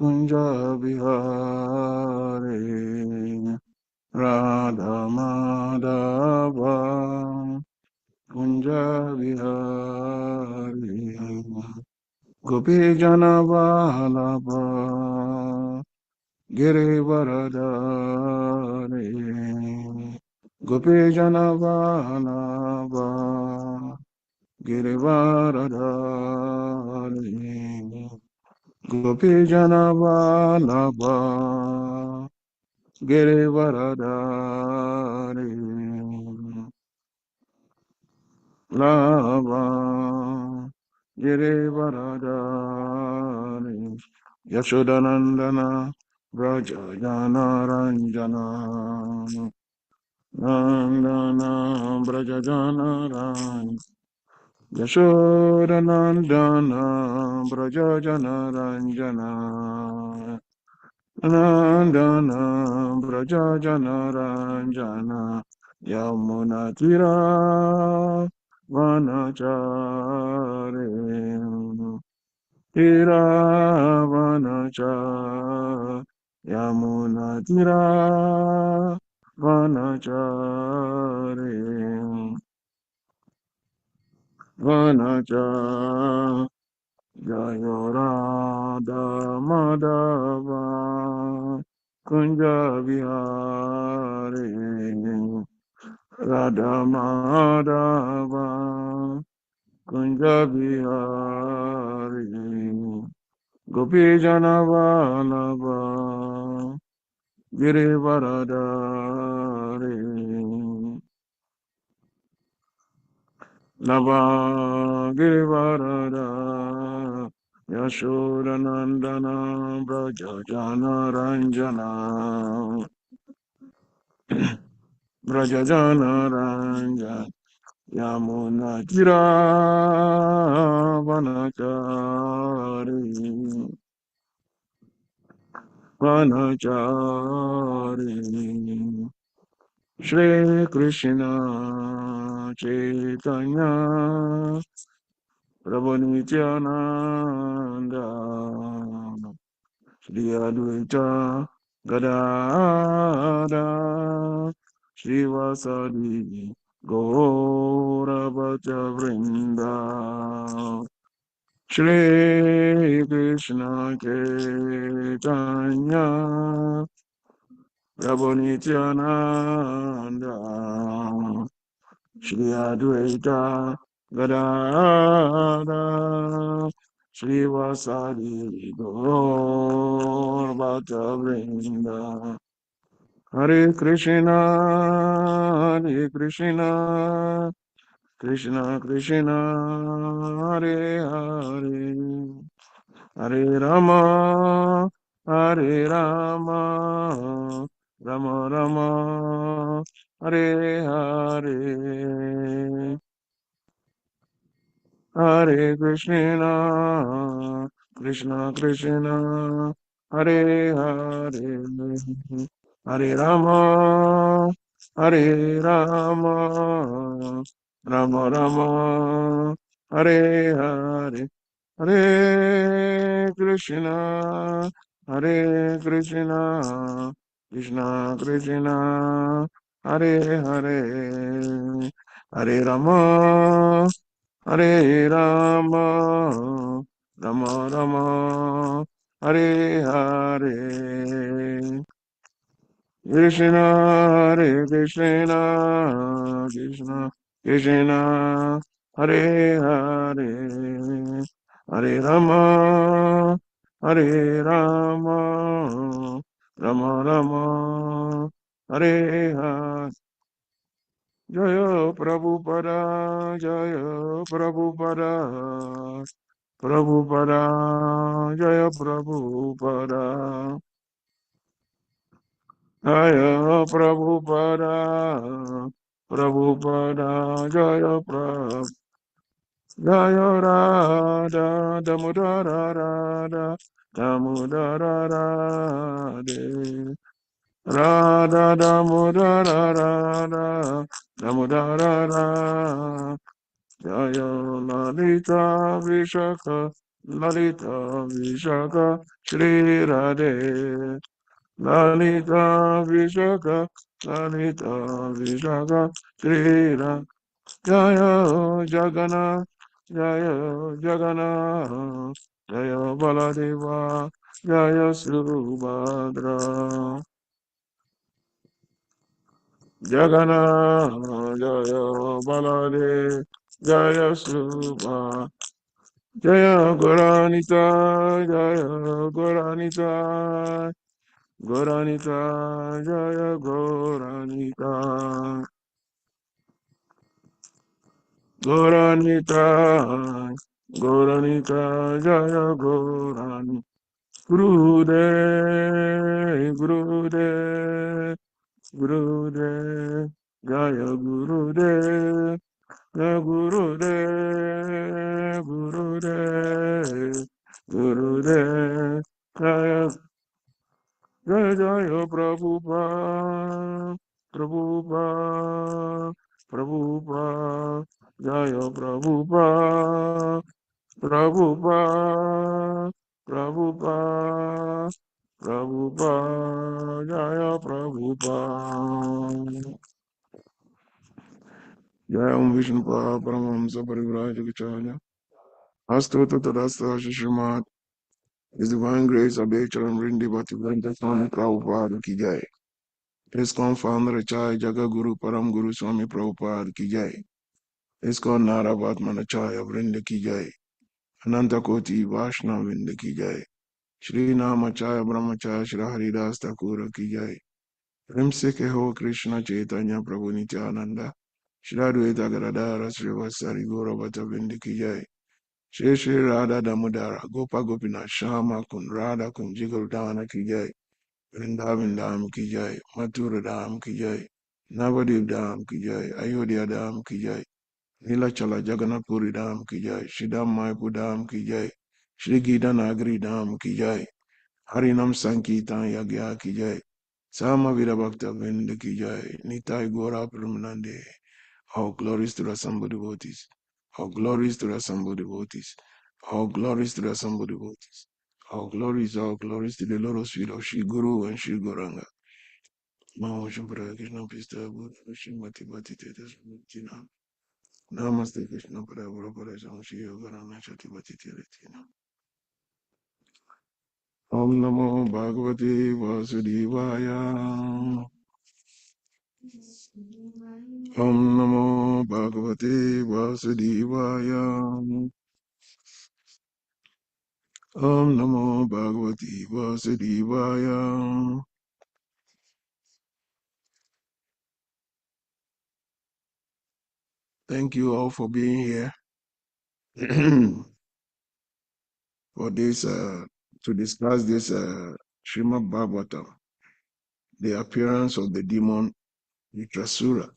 Kunja Bihari Radha Madhava Kunja Bihari Gopi Jana Vallabha Girivaradari Gopi Jana Vallabha Girivaradari Gopi Jana Vallabha Girivaradari Lava Girivaradari Yashodanandana Brajajana Ranjana Nandana Brajajana Ranjana Yashodanandana Brajajana Ranjana Nandana Brajajana Ranjana Yamunatira Vanachare Tiravanacha Yamunatira Vanachare Vanacha Jayorada Madhava Kunja Vihari Radha Madhava Kunja Vihari Gopi Jana Vallabha Girivaradari Nava Girivarada Yashodanandana Brajajana Ranjana Brajajana Ranjana Yamuna Tira Vanachari Vanachari Shri Krishna Chaitanya Prabhu Nityananda Shri Advaita Gadada Shri Vasadi Gaura Bhatta Vrinda Shri Krishna Chaitanya Prabhu Nityananda Shri Advaita Gadada Shri Vasadi Gaur Bhatta Vrinda Hare Krishna Krishna Krishna Hare Hare Hare Rama Hare Rama Rama Rama Hare Hare Hare Krishna Krishna Krishna Hare Hare Hare Rama Hare Rama Rama Rama Hare Hare Hare Krishna Krishna Krishna Hare Hare Hare Rama Hare Rama Rama Rama Hare Hare Krishna Hare Krishna Krishna Krishna Hare Hare Hare Rama Hare Rama Rama Rama Hare Hare Jaya Prabhupada Jaya Prabhupada Prabhupada Jaya Prabhupada Jaya Prabhupada Prabhupada Jaya Prabhupada Jaya Radha Damodara Radha Damodara Radhe Radha Damodara Radha Damodara Radha Jaya Lalita Vishaka Lalita Vishaka Shri Radhe. Lalita Vishaka, Lalita Vishaka Shri Radhe. Jaya Jagana, Jaya Jagana, Jaya Baladeva, Jaya Subhadra. Jagana, Jaya Balade, Jaya Subha, Jaya Goranita, Jaya Goranita, Goranita, Jaya Goranita, Goranita, Goranita, Jaya Goranita. Gurudev, Gurudev, Gurudev, Jaya Gurudev, Jaya Gurudev, Gurudev, Gurudev, Jaya Jaya Jaya Prabhupada, Prabhupada, Prabhupada, Jaya Prabhupada, Prabhupada, Prabhupada, Prabhupada, Jaya Prabhupada. Jaya Om Vishnu Pada Paramahamsa Parivraja Gacharya. Astuta Tadasta Srimad. His Divine Grace Abhay Charan Vrindi Bhaktivedanta Swami Prabhupada Ki Jai. ISKCON founder Acharya Jagat Guru Param Guru Swami Prabhupada Ki Jai. ISKCON Naravatmanacharya Vrinda Ki Jai. Ananta Koti Vaishnav Vrinda Ki Jai. Shri Namacharya Brahmacharya Shri Haridas Thakur Ki Jai. Rimsike Ho Krishna Chaitanya Prabhu Nityananda. Shri Advaita Gadadara Shri Vasari Gaura Bhatta Vrinda Ki Jai. Shri Shri Radha Damodara Gopa Gopinath Shama Kun Radha Kun Jigar Dana Ki Jai. Vrindavan Dham Ki Jai. Mathura Dham Ki Jai. Navadip Dham Ki Jai. Ayodhya Dham Ki Jai. Nilachala Jagannath Puri Dham Ki Jai. Shri Dham Mayapur Dham Ki Jai. Shri Gita Nagari Dham Ki Jai. Harinam Sankirtan Yagya Ki Jai. Sama Virabhakta Vrinda Ki Jai. Nitai Gora Pramanande. All glories to the assembled devotees. All glories to the assembled devotees. All glories to the assembled devotees. All glories to the Lord's feet of Shri Guru and Shri Goranga. Mahavisham Praya Krishna Pista Buddha Shri Mati Bhati Teta Smutina. Namaste Krishna Praya Prabhupada Shri Yogarana Shati Bhati Teta. Om Namo Bhagavate Vasudevaya. Om Namo Bhagavate Vasudevaya. Om Namo Bhagavate Vasudevaya. Thank you all for being here for this to discuss this Srimad Bhagavatam, the appearance of the demon Vitrasura.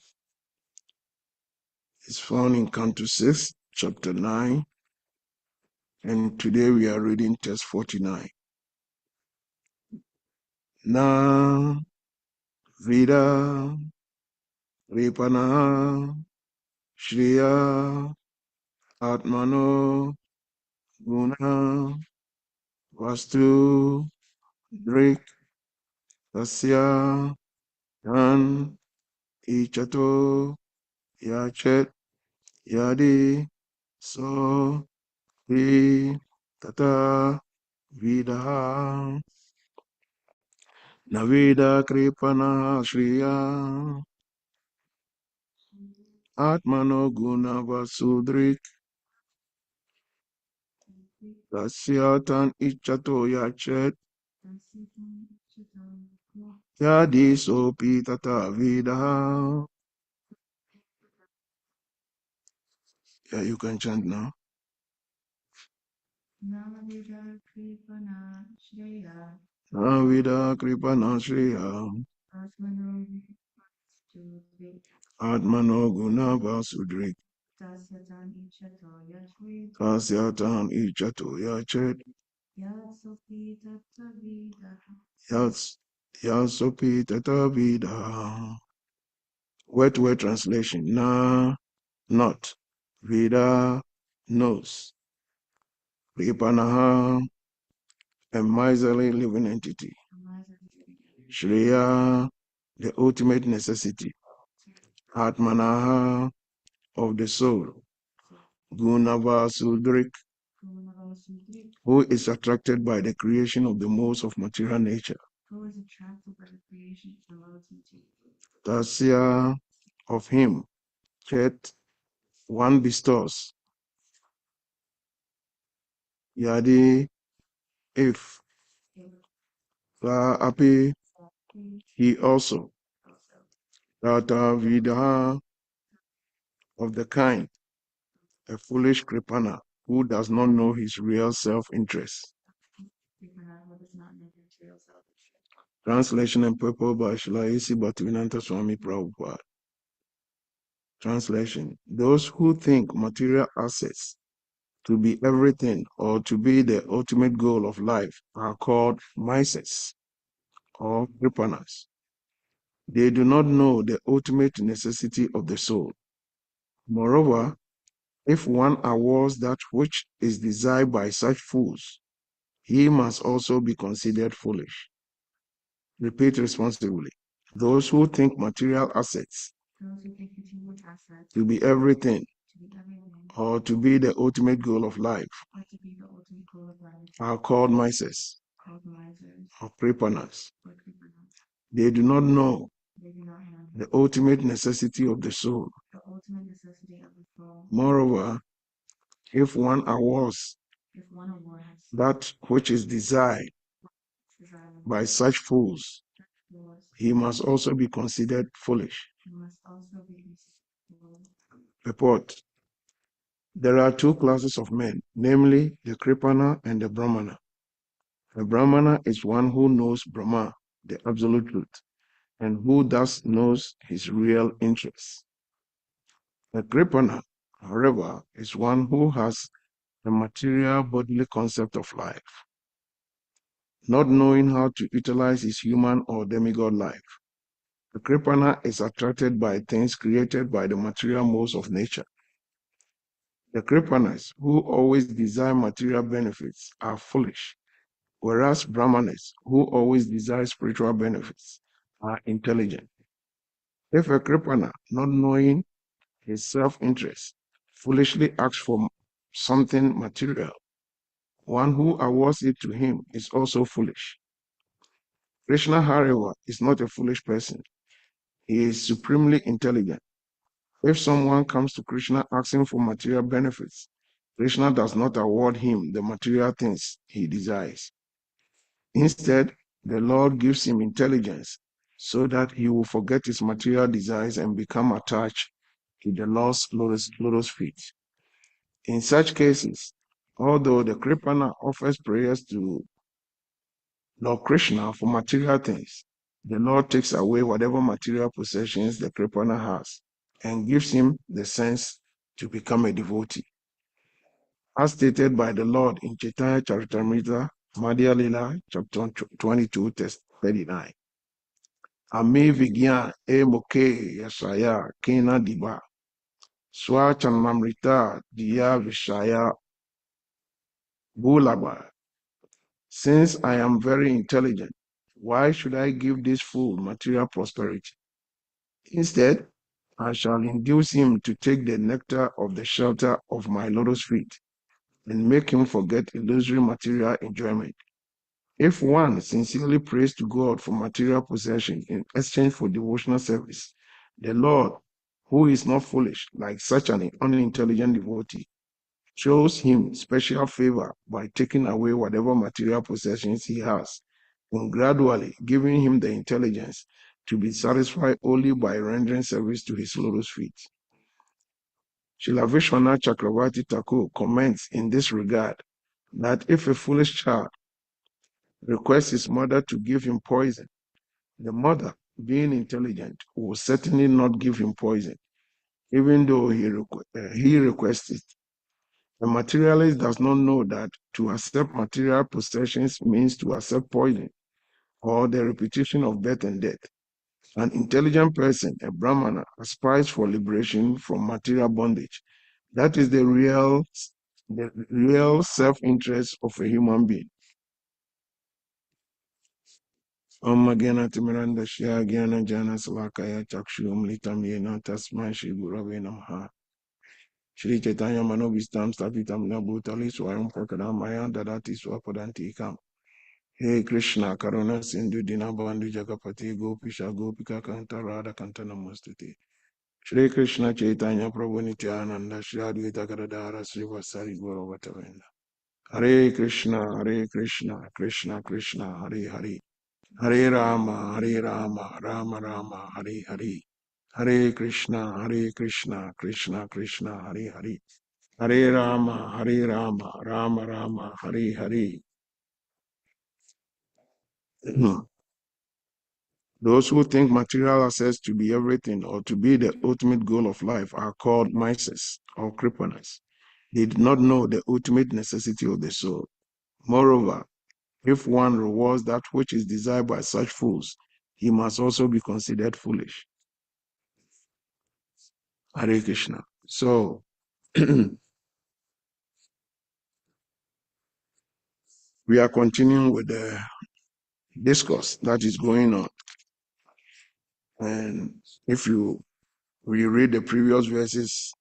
It's found in Canto 6, chapter 9, and today we are reading text 49. Na Vida Ripana Shriya Atmano Guna Vastu Drik Tasya Tan Ichato Yachet Yadi So Hi Tata Vida Navida Kripana Shriya Atmano Guna Vasudrik Tasyatan Ichato Yachet Yadi Sopi Tata Vida. Yeah, you can chant now. Navida Kripana Shriya Atmano Guna Vasudrik Tasyatan Ichato Yachet Yasopi Tata Vida. Word to word translation. Na, not. Vida, knows. Kripanaha, a miserly living entity. Shreya, the ultimate necessity. Atmanaha, of the soul. Gunavasudrik, who is attracted by the creation of the modes of material nature. Tasya, of him. Chet, one bestows. Yadi, if. Api, he also. Tata Vida, of the kind. A foolish kripana who does not know his real self-interest. Translation and purport by Srila A.C. Bhaktivedanta Swami Prabhupada. Translation: those who think material assets to be everything or to be the ultimate goal of life are called mises or kripanas. They do not know the ultimate necessity of the soul. Moreover, if one awards that which is desired by such fools, he must also be considered foolish. Repeat responsibly. Those who think material assets to be everything or to be the ultimate goal of life are called mises or kripanas. They do not know the ultimate necessity of the soul. Moreover, if one awards that which is desired by such fools, he must also be considered foolish. Report: there are two classes of men, namely the Kripana and the Brahmana. The Brahmana is one who knows Brahma, the absolute truth, and who thus knows his real interests. The Kripana, however, is one who has the material bodily concept of life, not knowing how to utilize his human or demigod life. The Kripana is attracted by things created by the material modes of nature. The Kripanas, who always desire material benefits, are foolish, whereas Brahmanas, who always desire spiritual benefits, are intelligent. If a Kripana, not knowing his self-interest, foolishly asks for something material, one who awards it to him is also foolish. Krishna, however, is not a foolish person. He is supremely intelligent. If someone comes to Krishna asking for material benefits, Krishna does not award him the material things he desires. Instead, the Lord gives him intelligence so that he will forget his material desires and become attached to the Lord's lotus feet. In such cases, although the Kripana offers prayers to Lord Krishna for material things, the Lord takes away whatever material possessions the Kripana has and gives him the sense to become a devotee. As stated by the Lord in Chaitanya Charitamrita, Madhya Lila, chapter 22, text 39. Ame vigyan e moke yasaya kena diba, swa chanamrita diya vishaya bulaba. Since I am very intelligent, why should I give this fool material prosperity? Instead, I shall induce him to take the nectar of the shelter of my lotus feet and make him forget illusory material enjoyment. If one sincerely prays to God for material possession in exchange for devotional service, the Lord, who is not foolish like such an unintelligent devotee, shows him special favor by taking away whatever material possessions he has and gradually giving him the intelligence to be satisfied only by rendering service to his lotus feet. Srila Vishwanath Chakravarti Thakur comments in this regard that if a foolish child requests his mother to give him poison, the mother, being intelligent, will certainly not give him poison, even though he requests it. The materialist does not know that to accept material possessions means to accept poison or the repetition of birth and death. An intelligent person, a Brahmana, aspires for liberation from material bondage. That is the real the real self-interest of a human being. Om Gyana Timiranda Shya Gyana Jana Salakaya Chakshum Litam Yena Tasma Shri Gurave Namaha Shri Chaitanya Manovistam Stapitam Nabhutali Swayam Prakadamaya Dadati Swapadanti Kam. Hey Krishna Karuna Sindhu Dinabandhu Jagapati Gopisha Gopika Kanta Radha Kanta Namastute Shri Krishna Chaitanya Prabhu Nityananda Shri Advaita Gadadara Sri Vasari Gauravata Hare Krishna, Hare Krishna, Krishna Krishna, Hare Hare, Hare Rama, Rama Rama, Hare Hare, Hare Krishna, Krishna Krishna, Hare Hare, Hare Rama, Rama Rama, Hare Hare. Those who think material access to be everything or to be the ultimate goal of life are called misers or kripanas. They did not know the ultimate necessity of the soul. Moreover, if one rewards that which is desired by such fools, he must also be considered foolish. Hare Krishna. So, we are continuing with the discourse that is going on. And if we read the previous verses,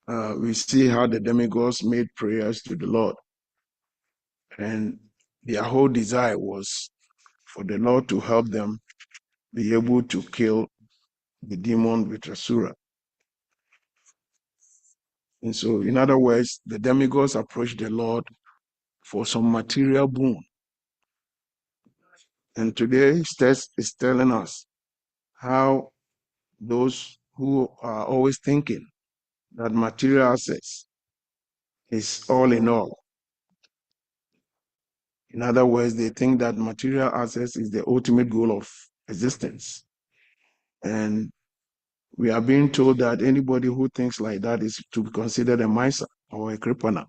we see how the demigods made prayers to the Lord. And their whole desire was for the Lord to help them be able to kill the demon Vitrasura. And so, in other words, the demigods approached the Lord for some material boon. And today, text is telling us how those who are always thinking that material assets is all in all. In other words, they think that material assets is the ultimate goal of existence. And we are being told that anybody who thinks like that is to be considered a miser or a kripana.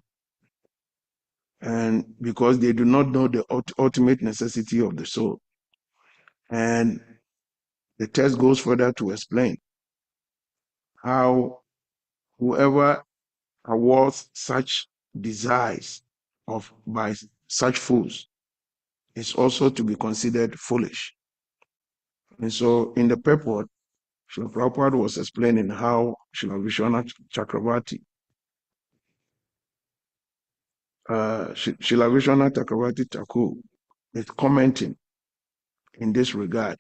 And because they do not know the ultimate necessity of the soul. And the text goes further to explain how whoever awards such desires of by such fools is also to be considered foolish. And so in the purport, Srila Prabhupada was explaining how Srila Vishwanath Chakravarti, Srila Vishwanath Chakravarti Thakur is commenting in this regard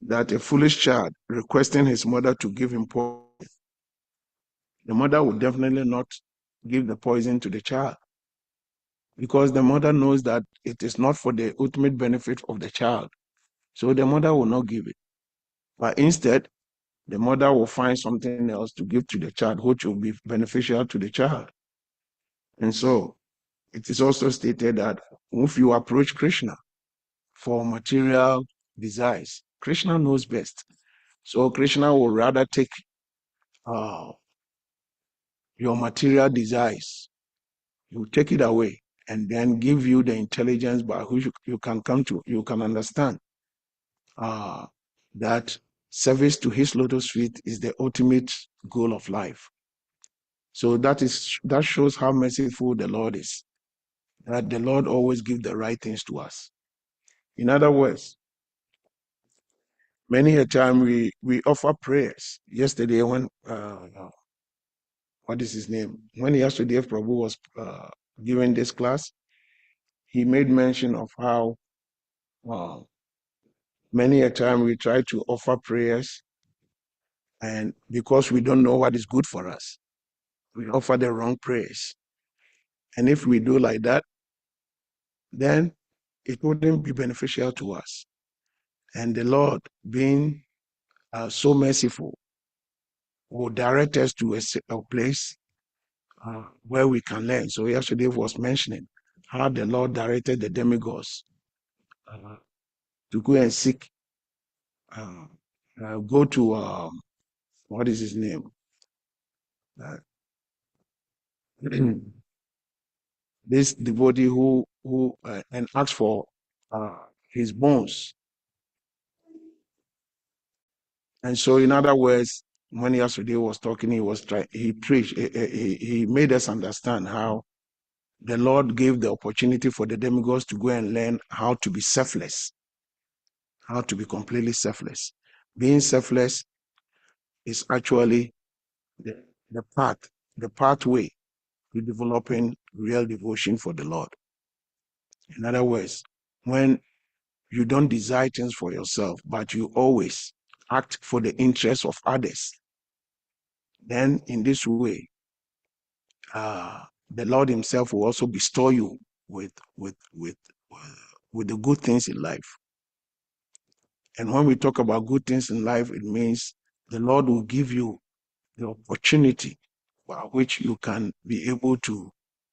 that a foolish child requesting his mother to give him poison, the mother would definitely not give the poison to the child because the mother knows that it is not for the ultimate benefit of the child. So the mother will not give it. But instead, the mother will find something else to give to the child, which will be beneficial to the child. And so it is also stated that if you approach Krishna for material desires, Krishna knows best. So Krishna will rather take your material desires, you take it away, and then give you the intelligence by which you can you can understand that service to his lotus feet is the ultimate goal of life. So that shows how merciful the Lord is, that the Lord always gives the right things to us. In other words, many a time we offer prayers. Yesterday when what is his name? When Yasudeva Prabhu was giving this class, he made mention of how many a time we try to offer prayers, and because we don't know what is good for us, we offer the wrong prayers. And if we do like that, then it wouldn't be beneficial to us. And the Lord, being so merciful, will direct us to a place where we can learn. So yesterday was mentioning how the Lord directed the demigods to go and seek, go to, what is his name? This devotee who and asked for his bones. And so, in other words, when yesterday was talking, he preached, he made us understand how the Lord gave the opportunity for the demigods to go and learn how to be selfless, how to be completely selfless. Being selfless is actually the path, the pathway to developing real devotion for the Lord. In other words, when you don't desire things for yourself, but you always act for the interests of others, then in this way, the Lord Himself will also bestow you with the good things in life. And when we talk about good things in life, it means the Lord will give you the opportunity by which you can be able to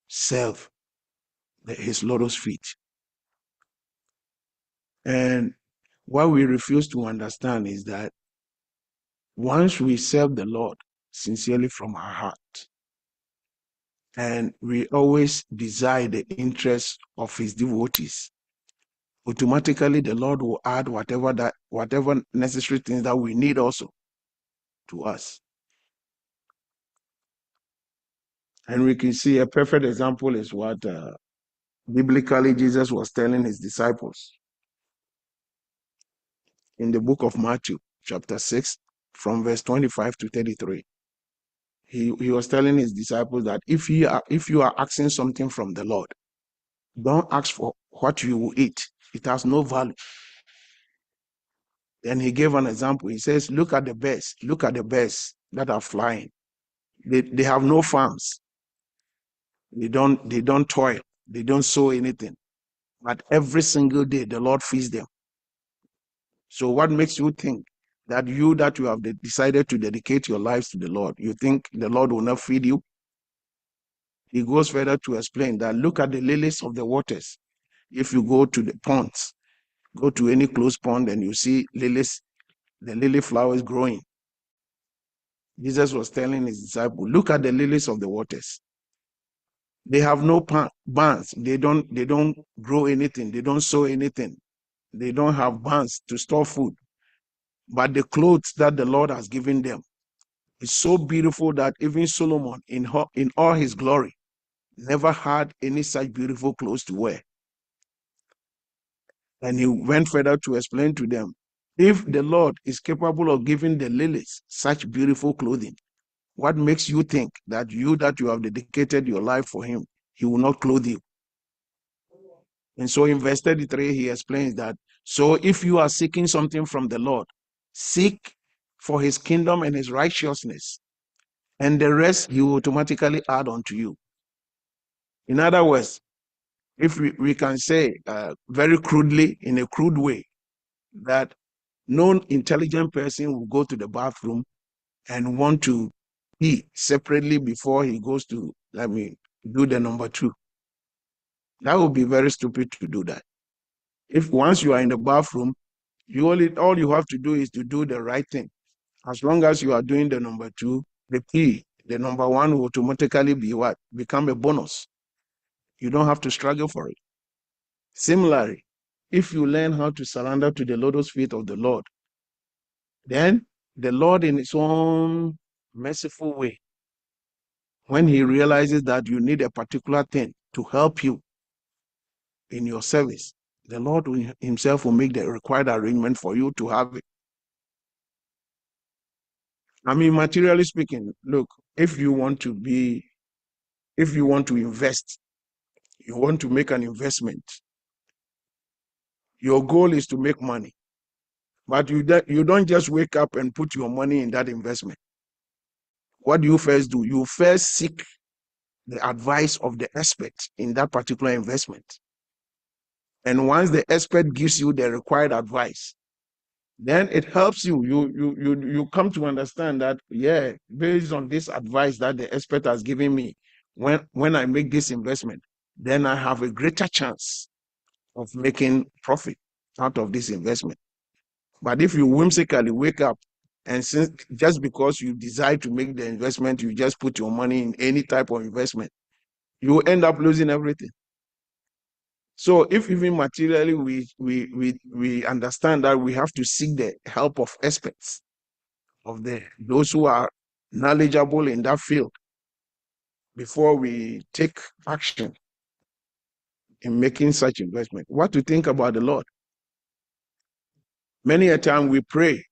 serve His lotus feet. And what we refuse to understand is that once we serve the Lord sincerely from our heart, and we always desire the interests of His devotees, automatically the Lord will add whatever necessary things that we need also to us. And we can see a perfect example is what biblically Jesus was telling His disciples in the book of Matthew, chapter 6, from verse 25 to 33. He was telling His disciples that if you are asking something from the Lord, don't ask for what you will eat. It has no value. Then He gave an example. He says, look at the birds that are flying. They have no farms. They don't toil. They don't sow anything. But every single day, the Lord feeds them. So what makes you think that you have decided to dedicate your lives to the Lord, you think the Lord will not feed you? He goes further to explain that look at the lilies of the waters. If you go to the ponds, go to any closed pond and you see lilies, the lily flowers growing. Jesus was telling His disciples, look at the lilies of the waters. They have no barns. They don't grow anything. They don't sow anything. They don't have barns to store food. But the clothes that the Lord has given them is so beautiful that even Solomon, in all his glory, never had any such beautiful clothes to wear. And he went further to explain to them, if the Lord is capable of giving the lilies such beautiful clothing, what makes you think that you have dedicated your life for Him, He will not clothe you? And so in verse 33, he explains that, so if you are seeking something from the Lord, seek for His kingdom and His righteousness, and the rest He will automatically add unto you. In other words, if we can say very crudely, in a crude way, that no intelligent person will go to the bathroom and want to pee separately before he goes to, do the number two. That would be very stupid to do that. If once you are in the bathroom, all you have to do is to do the right thing. As long as you are doing the number two, the number one will automatically become a bonus. You don't have to struggle for it. Similarly, if you learn how to surrender to the lotus feet of the Lord, then the Lord, in His own merciful way, when He realizes that you need a particular thing to help you in your service, the Lord Himself will make the required arrangement for you to have it. Materially speaking, look, if you want to invest, you want to make an investment, your goal is to make money. But you don't just wake up and put your money in that investment. What do you first do? You first seek the advice of the expert in that particular investment. And once the expert gives you the required advice, then it helps you. You come to understand that, yeah, based on this advice that the expert has given me, when I make this investment, then I have a greater chance of making profit out of this investment. But if you whimsically wake up and just because you decide to make the investment, you just put your money in any type of investment, you will end up losing everything. So if even materially we understand that we have to seek the help of experts, of those who are knowledgeable in that field before we take action in making such investment. What to think about the Lord? Many a time we pray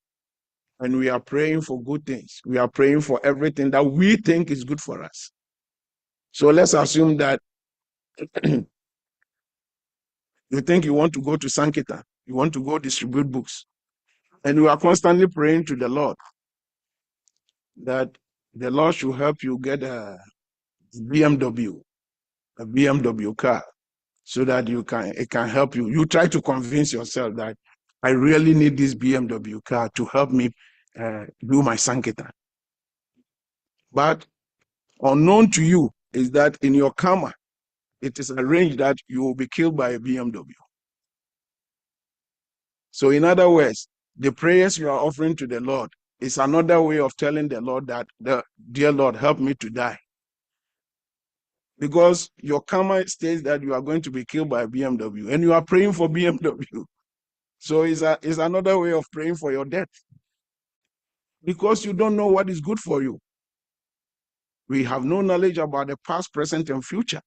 and we are praying for good things. We are praying for everything that we think is good for us. So let's assume that you think you want to go to Sankita, you want to go distribute books, and you are constantly praying to the Lord that the Lord should help you get a BMW, a BMW car, so that it can help you. You try to convince yourself that I really need this BMW car to help me do my Sankirtan. But unknown to you is that in your karma, it is arranged that you will be killed by a BMW. So in other words, the prayers you are offering to the Lord is another way of telling the Lord that, dear Lord, help me to die. Because your karma states that you are going to be killed by a BMW and you are praying for BMW. So it's another way of praying for your death. Because you don't know what is good for you. We have no knowledge about the past, present, and future.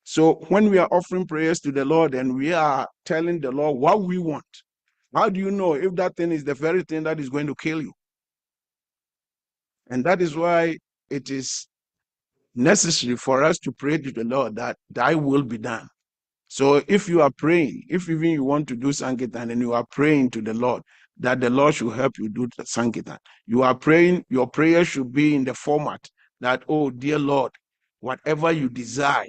So when we are offering prayers to the Lord and we are telling the Lord what we want, how do you know if that thing is the very thing that is going to kill you? And that is why it is necessary for us to pray to the Lord that thy will be done. So if you are praying, if even you want to do Sankirtan and you are praying to the Lord that the Lord should help you do Sankirtan, you are praying, your prayer should be in the format that, oh, dear Lord, whatever you desire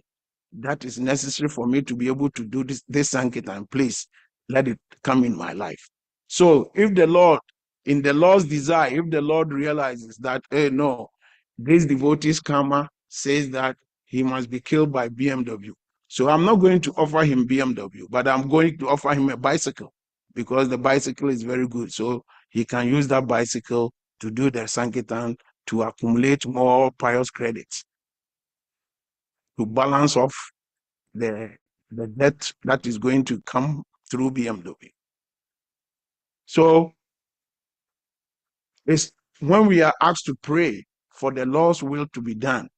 that is necessary for me to be able to do this Sankirtan, please let it come in my life. So if the Lord, in the Lord's desire, if the Lord realizes that, hey, no, this devotee's karma says that he must be killed by BMW. So I'm not going to offer him BMW, but I'm going to offer him a bicycle because the bicycle is very good. So he can use that bicycle to do the Sankirtan to accumulate more pious credits to balance off the debt that is going to come through BMW. So it's when we are asked to pray for the Lord's will to be done,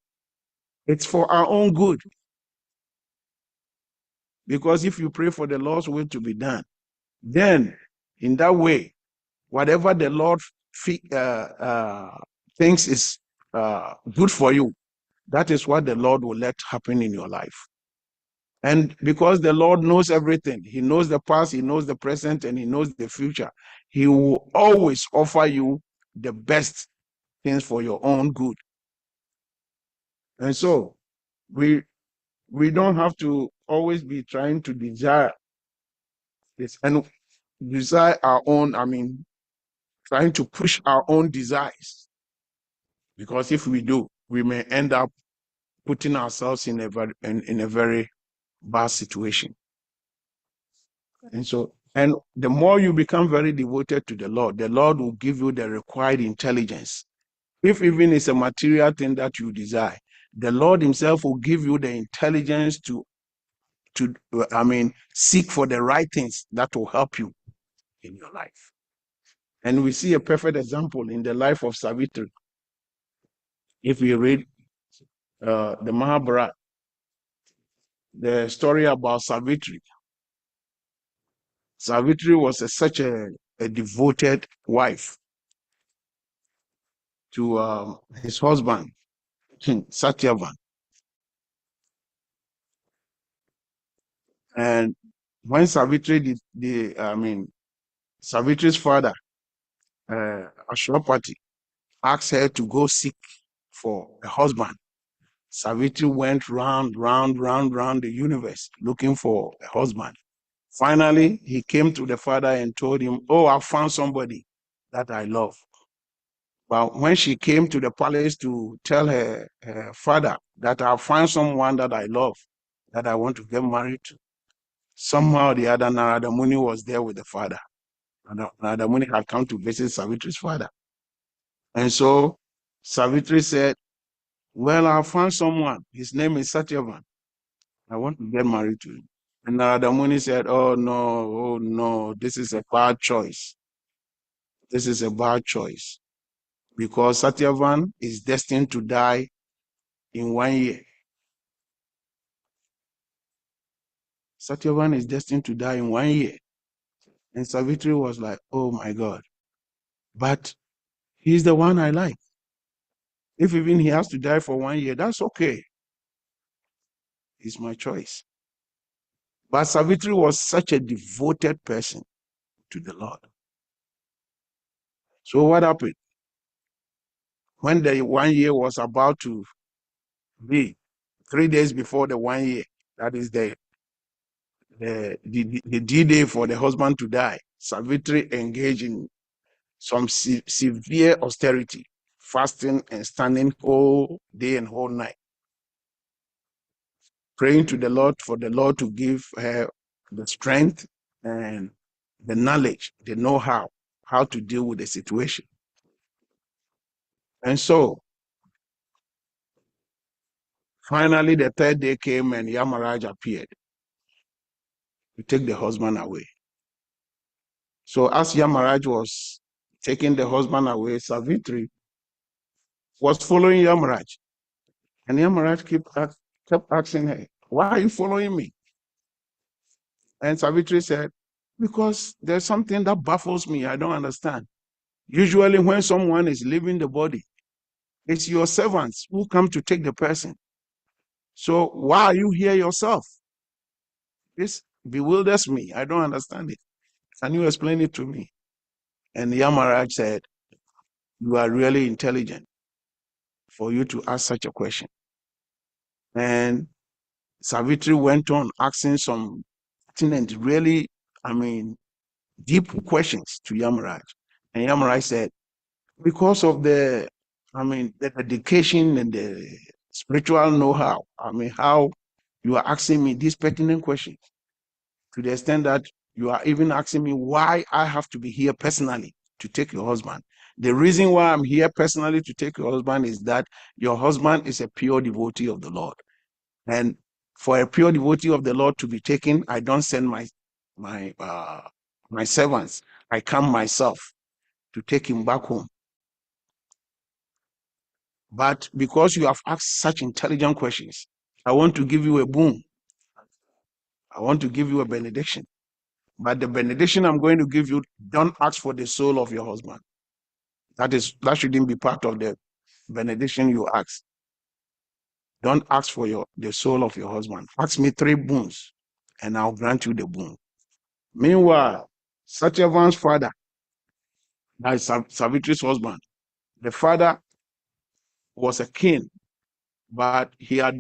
it's for our own good. Because if you pray for the Lord's will to be done, then in that way, whatever the Lord thinks is good for you, that is what the Lord will let happen in your life. And because the Lord knows everything, he knows the past, he knows the present, and he knows the future, he will always offer you the best things for your own good. And so we don't have to always be trying to desire this and desire our own, trying to push our own desires. Because if we do, we may end up putting ourselves in a very bad situation. And so, and the more you become very devoted to the Lord will give you the required intelligence. If even it's a material thing that you desire, the Lord himself will give you the intelligence to seek for the right things that will help you in your life. And we see a perfect example in the life of Savitri. If we read the Mahabharata, the story about Savitri. Savitri was such a devoted wife to his husband, Satyavan. And when Savitri Savitri's father, Ashwapati, asked her to go seek for a husband, Savitri went round the universe looking for a husband. Finally, he came to the father and told him, oh, I found somebody that I love. But when she came to the palace to tell her father that I found someone that I love, that I want to get married to, somehow the other Narada Muni was there with the father. Narada Muni had come to visit Savitri's father. And so Savitri said, well, I found someone. His name is Satyavan. I want to get married to him. And Narada Muni said, oh no, this is a bad choice. This is a bad choice. because Satyavan is destined to die in 1 year. Satyavan is destined to die in 1 year. And Savitri was like, oh my God, but he's the one I like. If even he has to die for 1 year, that's okay. It's my choice. But Savitri was such a devoted person to the Lord. So what happened? When the 1 year was about to be, 3 days before the 1 year, that is the D-Day for the husband to die, Savitri engaged in some severe austerity, fasting and standing whole day and whole night, praying to the Lord for the Lord to give her the strength and the knowledge, the know-how, how to deal with the situation. And so, finally, the third day came and Yamaraj appeared to take the husband away. So as Yamaraj was taking the husband away, Savitri was following Yamaraj. And Yamaraj kept asking her, why are you following me? And Savitri said, because there's something that baffles me. I don't understand. Usually when someone is leaving the body, it's your servants who come to take the person. So why are you here yourself? This bewilders me. I don't understand it. Can you explain it to me? And Yamaraj said, you are really intelligent for you to ask such a question. And Savitri went on asking some really, deep questions to Yamaraj. And Yamaraj said, because of the dedication and the spiritual know-how, how you are asking me these pertinent questions, to the extent that you are even asking me why I have to be here personally to take your husband. The reason why I'm here personally to take your husband is that your husband is a pure devotee of the Lord. And for a pure devotee of the Lord to be taken, I don't send my servants. I come myself to take him back home. But because you have asked such intelligent questions, I want to give you a boon. I want to give you a benediction. But the benediction I'm going to give you, don't ask for the soul of your husband. That shouldn't be part of the benediction you ask. Don't ask for the soul of your husband. Ask me 3 boons, and I'll grant you the boon. Meanwhile, Satyavan's father, that is Savitri's husband, the father was a king, but there had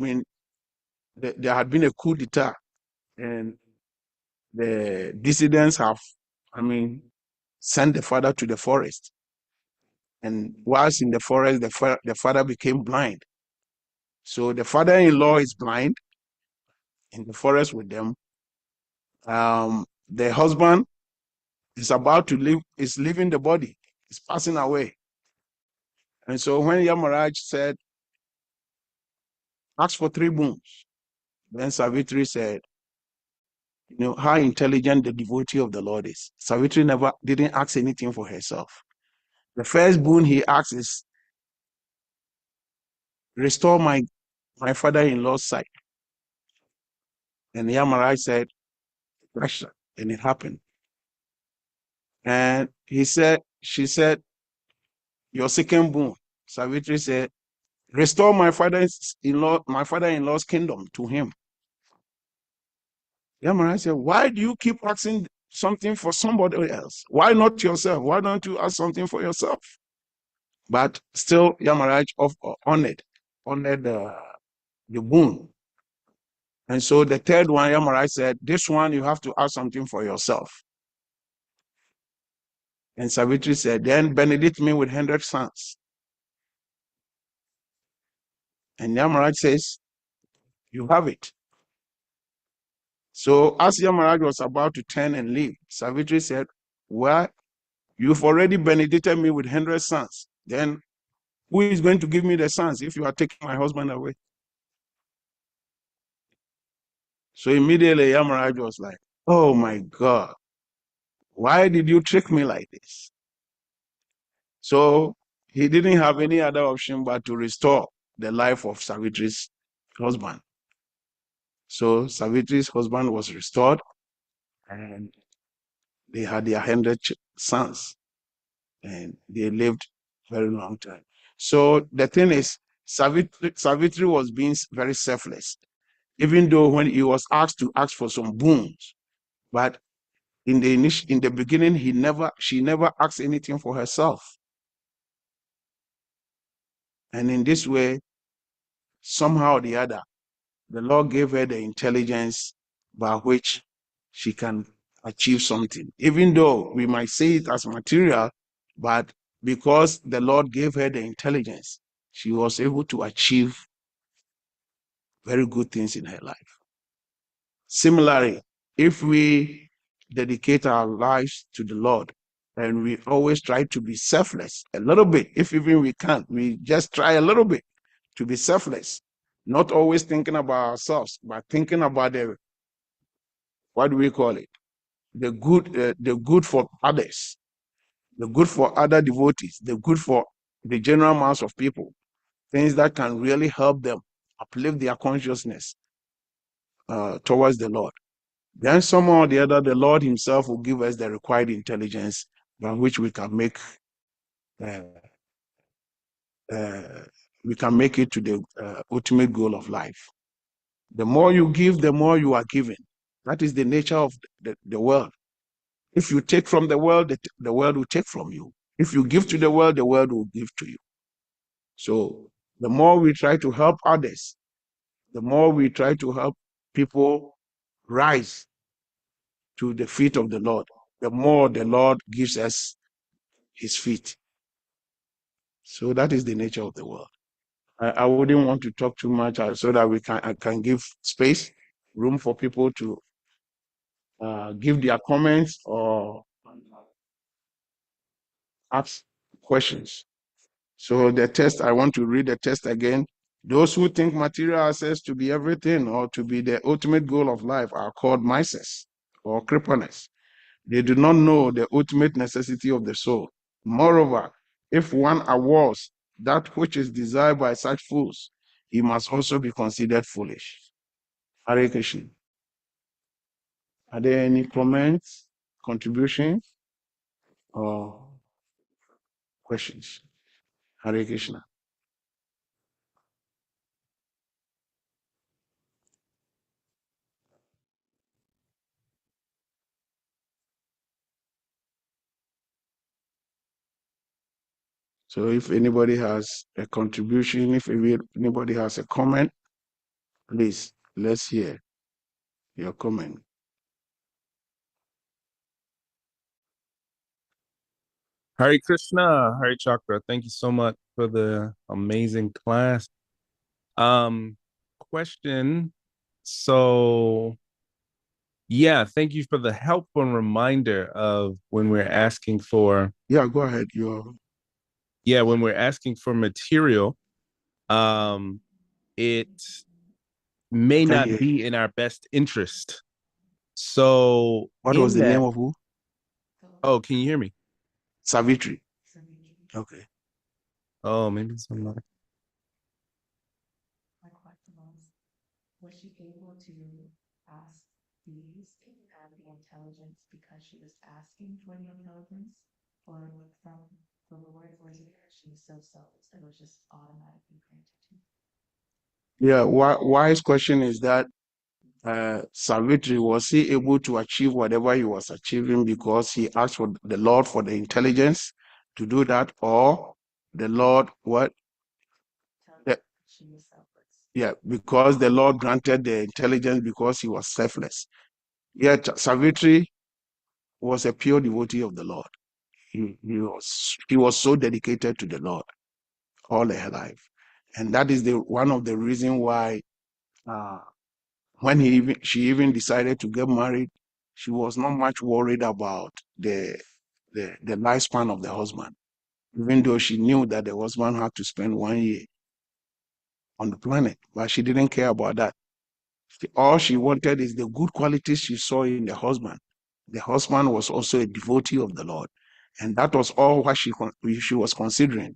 been a coup d'etat, and the dissidents have, sent the father to the forest. And whilst in the forest, the father became blind. So the father-in-law is blind in the forest with them. The husband is about to leave, is leaving the body, is passing away. And so when Yamaraj said, ask for 3 boons, then Savitri said, how intelligent the devotee of the Lord is. Savitri didn't ask anything for herself. The first boon he asked is, restore my father-in-law's sight. And Yamaraj said, and it happened. And she said, your second boon. Savitri said, restore my father-in-law's kingdom to him. Yamaraj said, why do you keep asking something for somebody else? Why not yourself? Why don't you ask something for yourself? But still, Yamaraj honored the boon. And so the third one, Yamaraj said, this one you have to ask something for yourself. And Savitri said, then benedict me with 100 sons. And Yamaraj says, you have it. So as Yamaraj was about to turn and leave, Savitri said, well, you've already benedicted me with 100 sons. Then who is going to give me the sons if you are taking my husband away? So immediately Yamaraj was like, oh my God, why did you trick me like this? So he didn't have any other option but to restore the life of Savitri's husband. So Savitri's husband was restored, and they had their 100 sons, and they lived very long time. So the thing is, Savitri was being very selfless, even though when he was asked to ask for some boons, but in the beginning, she never asked anything for herself. And in this way, somehow or the other, the Lord gave her the intelligence by which she can achieve something. Even though we might say it as material, but because the Lord gave her the intelligence, she was able to achieve very good things in her life. Similarly, if we dedicate our lives to the Lord and we always try to be selfless a little bit, if even we can't, we just try a little bit to be selfless, not always thinking about ourselves, but thinking about the, what do we call it? The good for others, the good for other devotees, the good for the general mass of people, things that can really help them uplift their consciousness towards the Lord. Then somehow or the other, the Lord himself will give us the required intelligence by which uh, we can make it to the ultimate goal of life. The more you give, the more you are given. That is the nature of the world. If you take from the world will take from you. If you give to the world will give to you. So the more we try to help others, the more we try to help people rise to the feet of the Lord, the more the Lord gives us his feet. So that is the nature of the world. I wouldn't want to talk too much so that I can give space, room for people to give their comments or ask questions. So the test, I want to read the test again. Those who think material access to be everything or to be the ultimate goal of life are called misers or cripplers. They do not know the ultimate necessity of the soul. Moreover, if one awards that which is desired by such fools, he must also be considered foolish. Hare Krishna. Are there any comments, contributions, or questions? Hare Krishna. So if anybody has a contribution, if anybody has a comment, please, let's hear your comment. Hare Krishna, Hare Chakra. Thank you so much for the amazing class. Question. So, yeah, thank you for the helpful reminder of when we're asking for, Yeah, go ahead. when we're asking for material, um, it may Can not hear. be in our best interest. So, What was in the name that, of who? oh, can you hear me? Savitri. Okay. Oh, maybe somebody. My question was she able to ask these and have the intelligence because she was asking for the intelligence, or from the Lord, or she was so selfless that it was just automatically granted to her? Yeah, wise question is that Savitri, was he able to achieve whatever he was achieving because he asked for the Lord for the intelligence to do that, or the Lord what? The, She was selfless. yeah, because the Lord granted the intelligence because he was selfless. Yet Savitri was a pure devotee of the Lord. He was so dedicated to the Lord all her life, and that is the one of the reasons why uh, when she even decided to get married, she was not much worried about the lifespan of the husband, even though she knew that the husband had to spend 1 year on the planet, but she didn't care about that. All she wanted is the good qualities she saw in the husband. The husband was also a devotee of the Lord, and that was all what she was considering.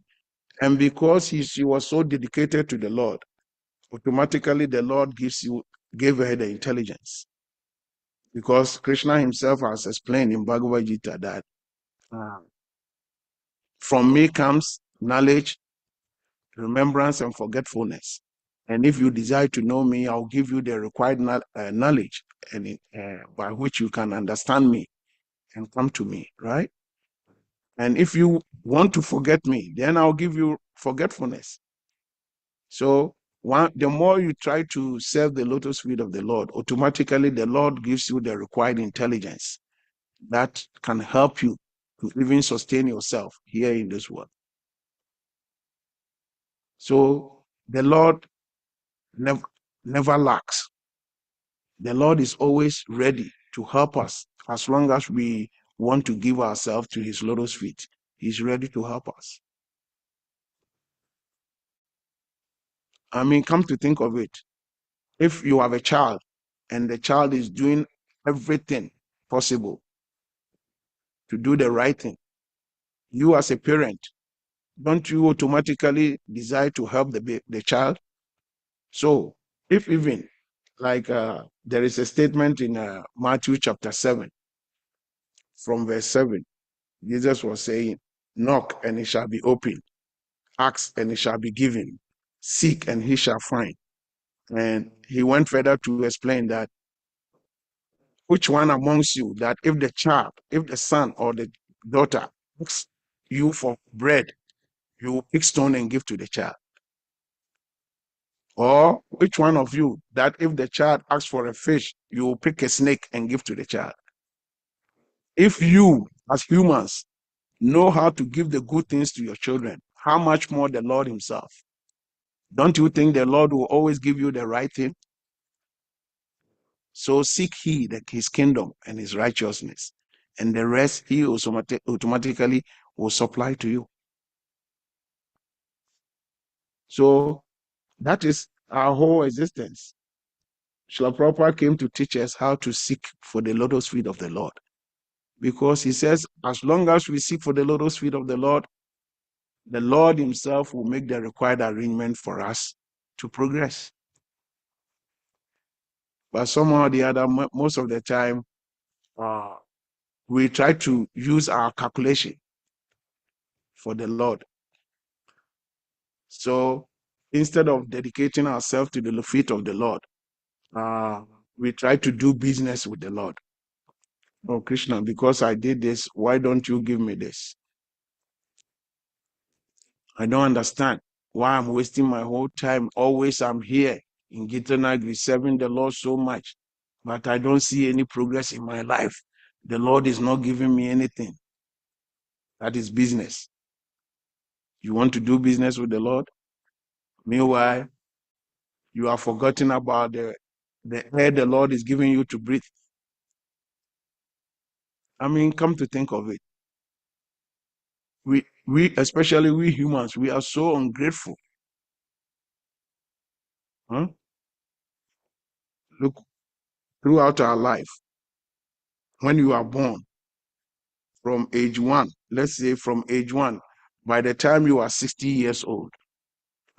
And because she was so dedicated to the Lord, automatically the Lord gave her the intelligence. Because Krishna himself has explained in Bhagavad Gita that from me comes knowledge, remembrance, and forgetfulness. And if you desire to know me, I'll give you the required knowledge and by which you can understand me and come to me, right? And if you want to forget me, then I'll give you forgetfulness. So the more you try to serve the lotus feet of the Lord, automatically the Lord gives you the required intelligence that can help you to even sustain yourself here in this world. So the Lord never lacks. The Lord is always ready to help us as long as we want to give ourselves to his lotus feet. He's ready to help us. I mean, come to think of it, if you have a child and the child is doing everything possible to do the right thing, you as a parent, don't you automatically desire to help the child? So if even like there is a statement in Matthew chapter 7 from verse 7, Jesus was saying, knock and it shall be opened, ask and it shall be given, seek and he shall find. And he went further to explain that which one amongst you that if the son or the daughter asks you for bread, you will pick stone and give to the child? Or which one of you that if the child asks for a fish, you will pick a snake and give to the child? If you, as humans, know how to give the good things to your children, how much more the Lord himself? Don't you think the Lord will always give you the right thing? So seek his kingdom and his righteousness, and the rest he automatically will supply to you. So that is our whole existence. Srila Prabhupada came to teach us how to seek for the lotus feet of the Lord. Because he says, as long as we seek for the lotus feet of the Lord himself will make the required arrangement for us to progress. But somehow or the other, most of the time, we try to use our calculation for the Lord. So instead of dedicating ourselves to the feet of the Lord, we try to do business with the Lord. Oh, Krishna, because I did this, why don't you give me this? I don't understand why I'm wasting my whole time. Always I'm here in Gita Nagari serving the Lord so much, but I don't see any progress in my life. The Lord is not giving me anything. That is business. You want to do business with the Lord? Meanwhile, you are forgetting about the air the Lord is giving you to breathe. I mean, come to think of it, we especially we humans, we are so ungrateful. Huh? Look, throughout our life, when you are born, from age 1, let's say from age 1, by the time you are 60 years old,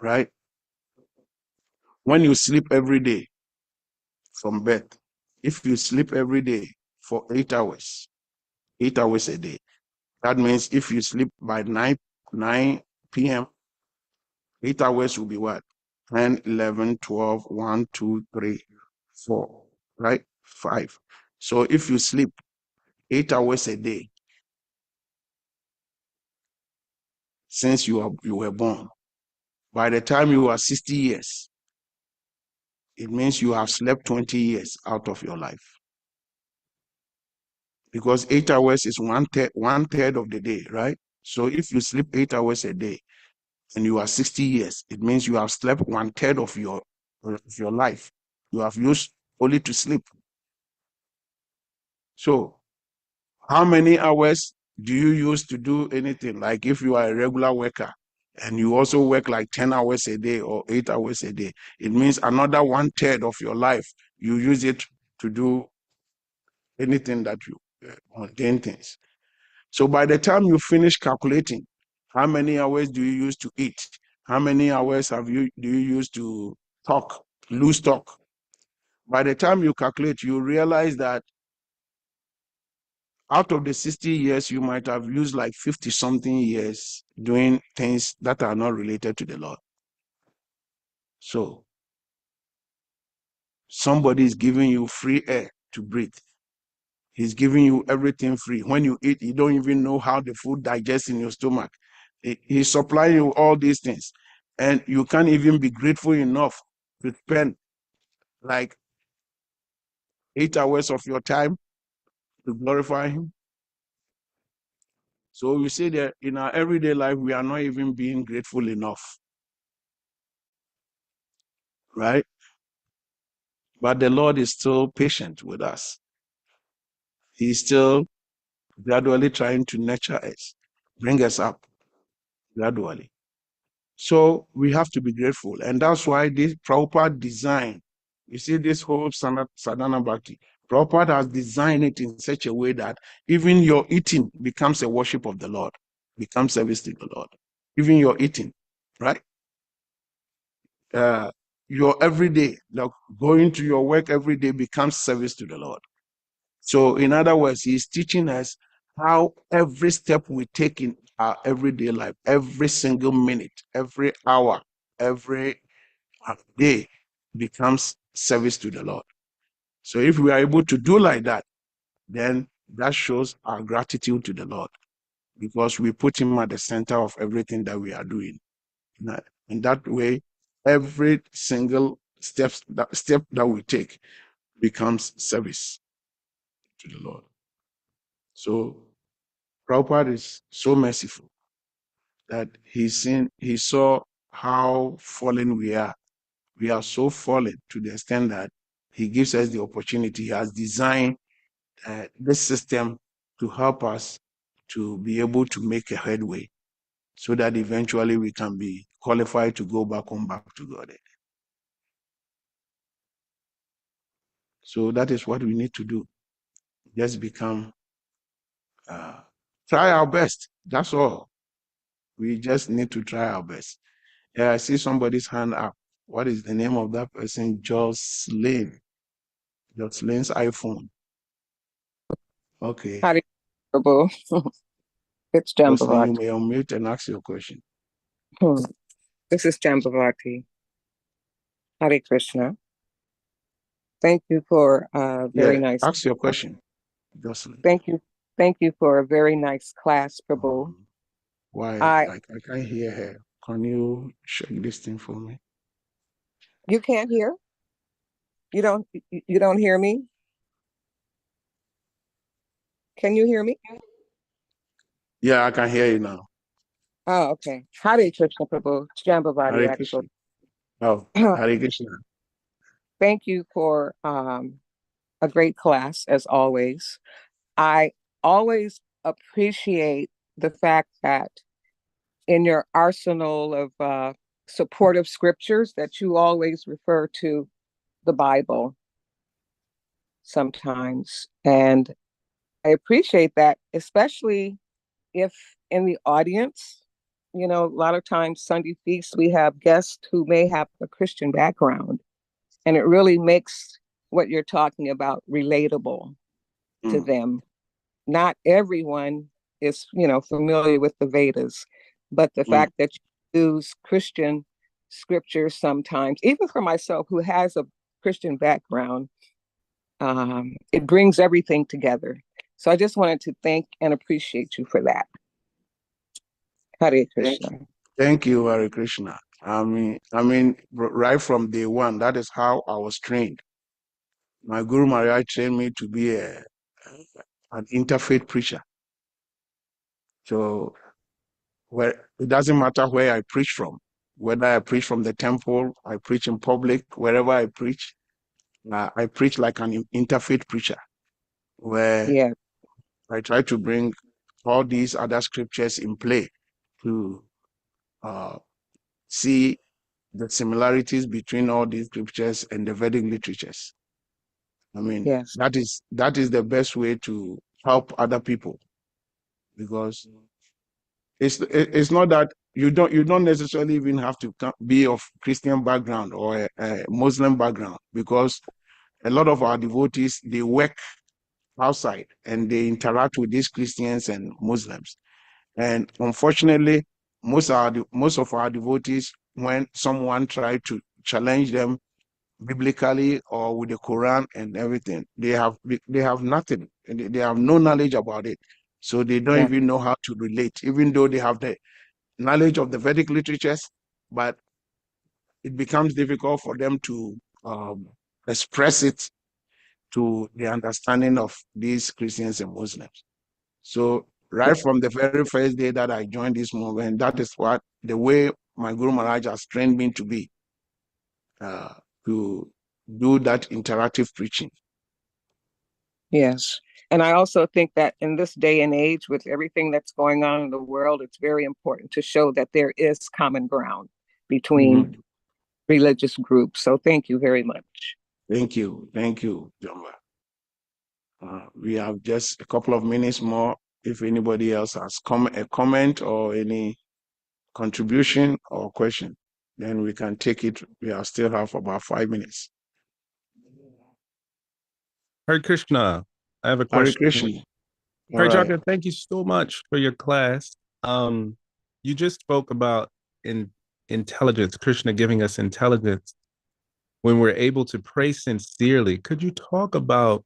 right? When you sleep every day from birth, if you sleep every day for 8 hours a day, that means if you sleep by 9 p.m., 8 hours will be what? 10, 11, 12, 1, 2, 3, 4, right? 5. So if you sleep 8 hours a day since you were born, by the time you are 60 years, it means you have slept 20 years out of your life. Because 8 hours is one third of the day, right? So if you sleep 8 hours a day and you are 60 years, it means you have slept one third of your life. You have used only to sleep. So how many hours do you use to do anything? Like if you are a regular worker and you also work like 10 hours a day or 8 hours a day, it means another one third of your life, you use it to do anything that you mundane things. So by the time you finish calculating How many hours do you use to eat? How many hours do you use to talk, lose talk? By the time you calculate, you realize that out of the 60 years, you might have used like 50 something years doing things that are not related to the Lord. So somebody is giving you free air to breathe. He's giving you everything free. When you eat, you don't even know how the food digests in your stomach. He's supplying you all these things. And you can't even be grateful enough to spend like 8 hours of your time to glorify him. So you see that in our everyday life, we are not even being grateful enough. Right? But the Lord is still patient with us. He's still gradually trying to nurture us, bring us up gradually. So we have to be grateful. And that's why this Prabhupada design, you see this whole Sadhana Bhakti, Prabhupada has designed it in such a way that even your eating becomes a worship of the Lord, becomes service to the Lord. Even your eating, right? Your everyday, like going to your work every day becomes service to the Lord. So in other words, he's teaching us how every step we take in our everyday life, every single minute, every hour, every day becomes service to the Lord. So if we are able to do like that, then that shows our gratitude to the Lord because we put him at the center of everything that we are doing. In that way, every single step that we take becomes service to the Lord. So Prabhupada is so merciful that he saw how fallen we are. We are so fallen to the extent that he gives us the opportunity. He has designed this system to help us to be able to make a headway so that eventually we can be qualified to go back home, back to God. So that is what we need to do. Just try our best. That's all. We just need to try our best. Yeah, I see somebody's hand up. What is the name of that person? Jocelyn. Jocelyn's iPhone. Okay. Hare Prabhu. It's Jocelyn, you Jambavati. may unmute and ask your question. This is Jambavati. Hare Krishna. Thank you for very nice. Ask your question, Jocelyn. Thank you. Thank you for a very nice class, Prabhu. Why? I I can't hear her. Can you check this thing for me? You can't hear? You don't hear me? Can you hear me? Yeah, I can hear you now. Oh, okay. Hare Krishna, Prabhu. Jambavati, Hare actually. Krishna. Oh, Hare Krishna. Thank you for a great class, as always. I always appreciate the fact that in your arsenal of supportive scriptures that you always refer to the Bible sometimes. And I appreciate that, especially if in the audience, a lot of times Sunday feasts, we have guests who may have a Christian background. And it really makes what you're talking about relatable to them. Not everyone is, familiar with the Vedas, but the fact that you use Christian scriptures sometimes, even for myself who has a Christian background, it brings everything together. So I just wanted to thank and appreciate you for that. Hare Krishna. Thank you, Hare Krishna. I mean, right from day one, that is how I was trained. My Guru Maharaj trained me to be an interfaith preacher. So it doesn't matter where I preach from, whether I preach from the temple, I preach in public, wherever I preach like an interfaith preacher, where I try to bring all these other scriptures in play to see the similarities between all these scriptures and the Vedic literatures. I mean, that is the best way to help other people, because It's not that you don't necessarily even have to be of Christian background or a Muslim background, because a lot of our devotees, they work outside and they interact with these Christians and Muslims. And unfortunately, most of our devotees, when someone try to challenge them biblically or with the Quran and everything, they have nothing, and they have no knowledge about it. So they don't Yeah. even know how to relate, even though they have the knowledge of the Vedic literatures, but it becomes difficult for them to express it to the understanding of these Christians and Muslims. So right from the very first day that I joined this movement, that is what the way my Guru Maharaj has trained me to be, uh, to do that interactive preaching. Yes. And I also think that in this day and age, with everything that's going on in the world, it's very important to show that there is common ground between religious groups. So thank you very much. Thank you, Jamba. We have just a couple of minutes more. If anybody else has a comment or any contribution or question, then we can take it. We still have about 5 minutes. Hare Krishna. I have a Hare question. Krishna. All Hare right. Chakra, thank you so much for your class. You just spoke about intelligence, Krishna giving us intelligence when we're able to pray sincerely. Could you talk about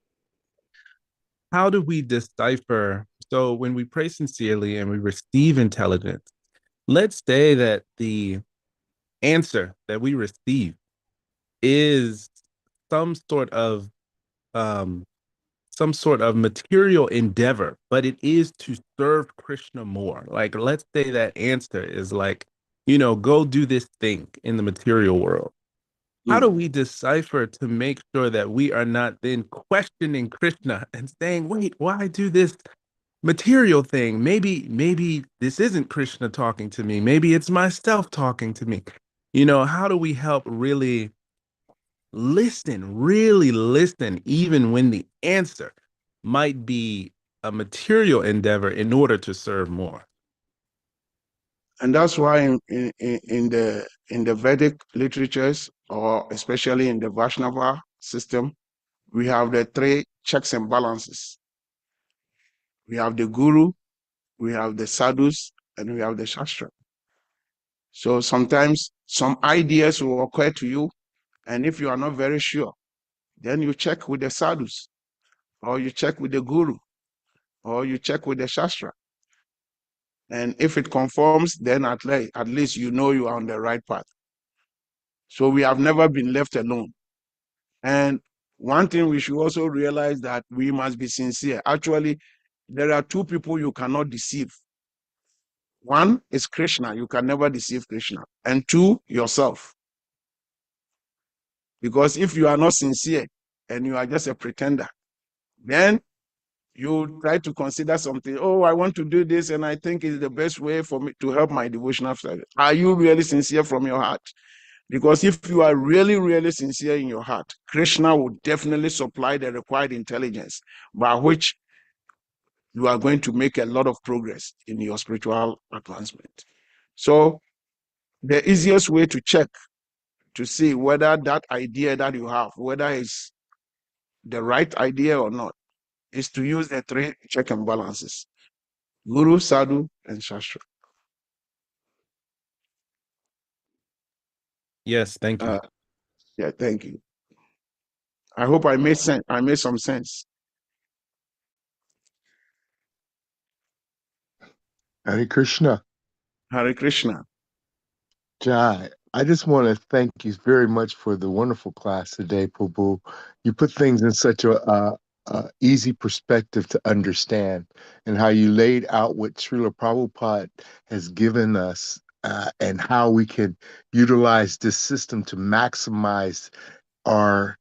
how do we decipher? So when we pray sincerely and we receive intelligence, let's say that the answer that we receive is some sort of um, some sort of material endeavor, but it is to serve Krishna more. Like, let's say that answer is like, go do this thing in the material world. How do we decipher to make sure that we are not then questioning Krishna and saying, wait, why do this material thing? Maybe this isn't Krishna talking to me. Maybe it's myself talking to me. How do we help really listen, even when the answer might be a material endeavor in order to serve more? And that's why in the Vedic literatures, or especially in the Vaishnava system, we have the 3 checks and balances. We have the guru, we have the sadhus, and we have the shastra. So sometimes some ideas will occur to you, and if you are not very sure, then you check with the sadhus, or you check with the guru, or you check with the shastra. And if it conforms, then at least you know you are on the right path. So we have never been left alone. And one thing we should also realize, that we must be sincere. Actually, there are 2 people you cannot deceive. One is Krishna. You can never deceive Krishna. And 2, yourself. Because if you are not sincere and you are just a pretender, then you try to consider something. Oh, I want to do this, and I think it's the best way for me to help my devotional service. Are you really sincere from your heart? Because if you are really, really sincere in your heart, Krishna will definitely supply the required intelligence by which you are going to make a lot of progress in your spiritual advancement. So the easiest way to check to see whether that idea that you have, whether it's the right idea or not, is to use the 3 check and balances: Guru, Sadhu, and Shastra. Yes, thank you. Yeah, thank you. I hope I made sense. I made some sense. Hare Krishna. Hare Krishna. Jai, I just want to thank you very much for the wonderful class today, Prabhu. You put things in such a easy perspective to understand, and how you laid out what Srila Prabhupada has given us, and how we can utilize this system to maximize our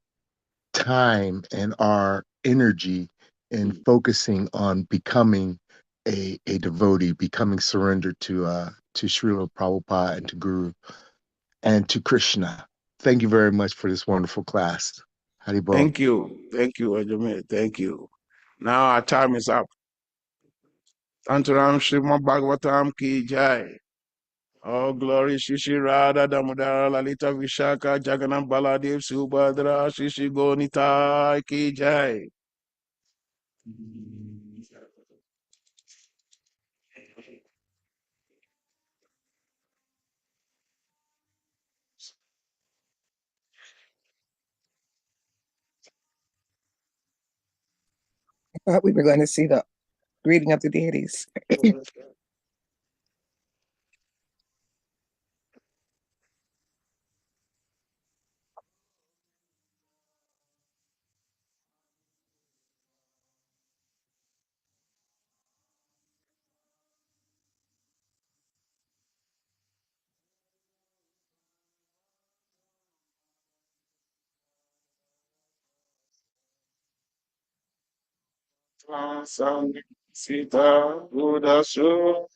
time and our energy in focusing on becoming a devotee, becoming surrendered to Srila Prabhupada and to Guru and to Krishna. Thank you very much for this wonderful class. Haribol. Thank you, Ajamil. Thank you. Now our time is up. Tantaram Srimad Bhagavatam ki jai. Oh, glory, Shishi Radha Damodara Lalita Vishaka Jagannath Baladev Subhadra Shishi Gonita ki jai. I thought we were going to see the greeting of the deities. Sita Buddha Sudha